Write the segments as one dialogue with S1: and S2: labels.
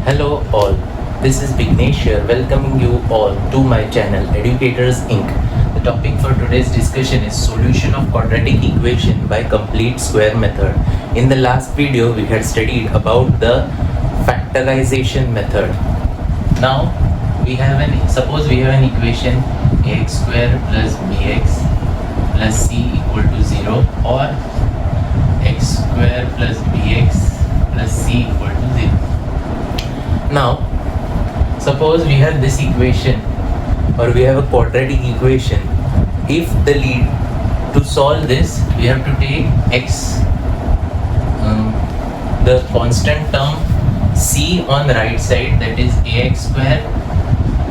S1: Hello all, this is Vignesh here welcoming you all to my channel Educators Inc. The topic for today's discussion is solution of quadratic equation by complete square method. In the last video we had studied about the factorization method. Now suppose we have an equation ax square plus bx plus c equal to 0 or x square plus bx plus c equal to 0. Now, suppose we have this equation or we have a quadratic equation. If to solve this, we have to take x, the constant term c on the right side, that is ax square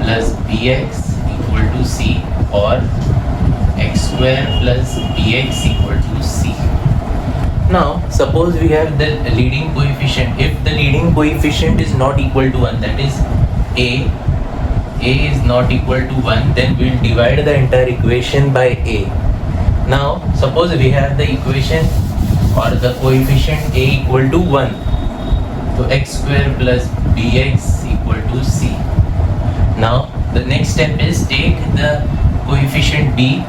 S1: plus bx equal to c, or x square plus bx equal to c. Now, suppose we have the leading coefficient. If the leading coefficient is not equal to 1, that is a is not equal to 1, then we will divide the entire equation by a. Now, suppose we have the equation or the coefficient a equal to 1. So, x square plus bx equal to c. Now, the next step is take the coefficient b,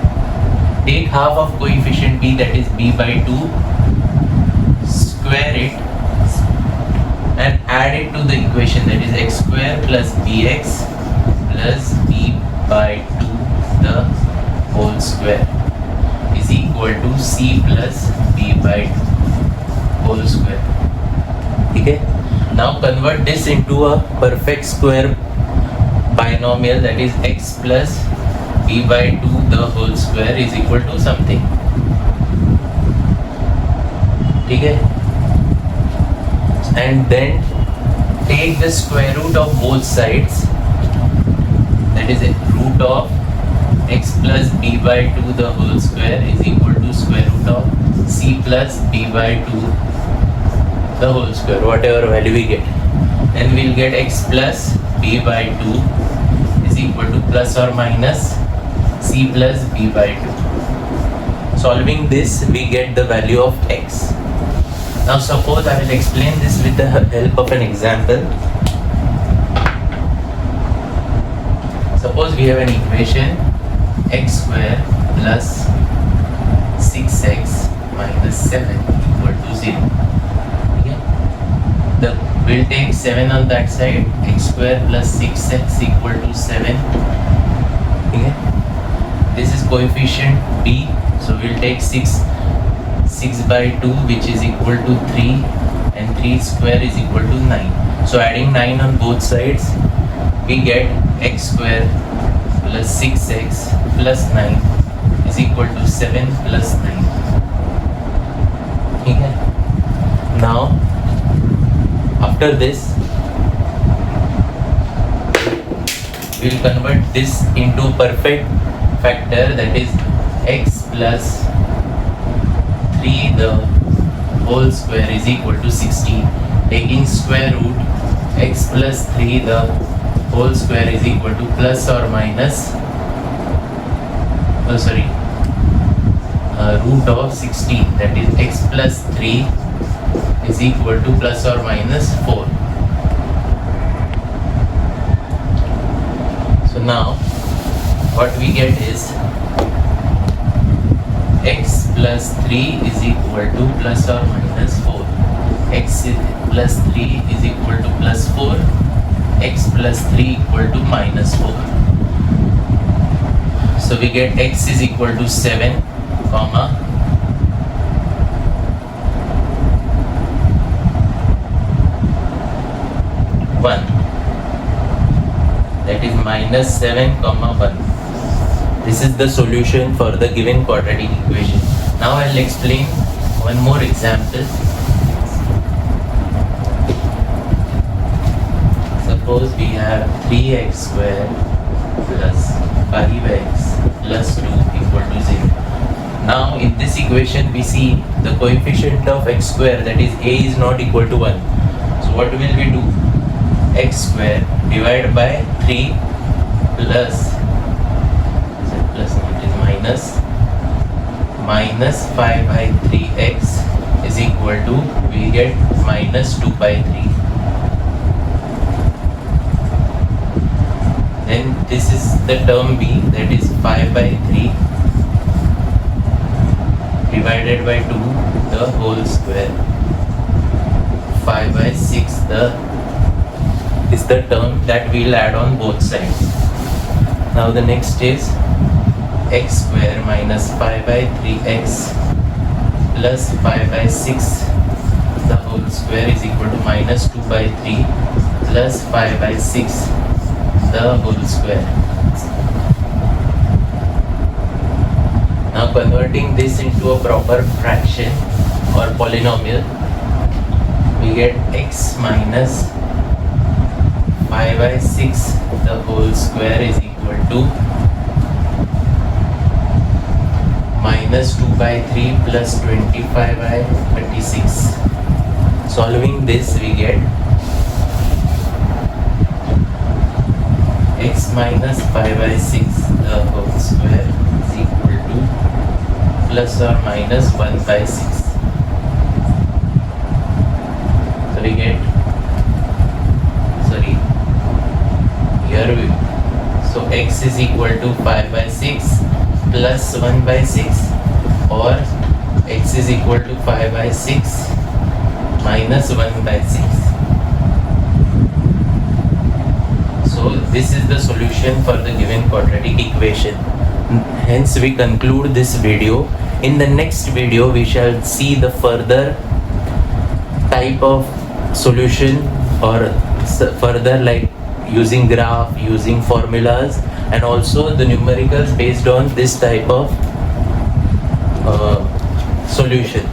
S1: take half of coefficient b, that is b by 2, square it and add it to the equation, that is x square plus bx plus b by 2 the whole square is equal to c plus b by 2 whole square. Okay, now convert this into a perfect square binomial, that is x plus b by 2 the whole square is equal to something. Okay, and then take the square root of both sides, that is root of x plus b by 2 the whole square is equal to square root of c plus b by 2 the whole square, whatever value we get. Then we will get x plus b by 2 is equal to plus or minus c plus b by 2. Solving this, we get the value of x. Now suppose I will explain this with the help of an example. Suppose we have an equation x square plus 6x minus 7 equal to 0. Okay. We'll take 7 on that side, x square plus 6x equal to 7. Okay. This is coefficient b, so we'll take 6 by 2, which is equal to 3, and 3 square is equal to 9. So adding 9 on both sides, we get x square plus 6x plus 9 is equal to 7 plus 9. Okay. Now, after this, we will convert this into perfect factor, that is x plus 3 the whole square is equal to 16. Taking square root, x plus 3 the whole square is equal to plus or minus root of 16, that is x plus 3 is equal to plus or minus 4. So now what we get is x plus 3 is equal to plus or minus 4. X plus 3 is equal to plus 4. X plus 3 equal to minus 4. So we get x is equal to 7, comma 1. That is minus 7, comma 1. This is the solution for the given quadratic equation. Now I will explain one more example. Suppose we have 3x square plus 5x plus 2 equal to 0. Now in this equation we see the coefficient of x square, that is a, is not equal to 1. So what will we do? X square divided by 3 plus minus 5 by 3x is equal to, we get minus 2 by 3. this is the term b, that is 5 by 3 divided by 2 the whole square. 5 by 6 is the term that we'll add on both sides. Now the next is x square minus 5 by 3x plus 5 by 6 the whole square is equal to minus 2 by 3 plus 5 by 6 the whole square. Now converting this into a proper fraction or polynomial, we get x minus 5 by 6 the whole square is equal to minus 2 by 3 plus 25 by 36. Solving this, we get x minus 5 by 6 the whole square is equal to plus or minus 1 by 6. So we get, so x is equal to 5 by 6 plus 1 by 6, or x is equal to 5 by 6 minus 1 by 6. So this is the solution for the given quadratic equation. Hence we conclude this video. In the next video we shall see the further type of solution, or further like using graph, using formulas, and also the numericals based on this type of solution.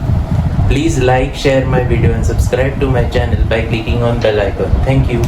S1: Please like, share my video and subscribe to my channel by clicking on bell icon. Thank you.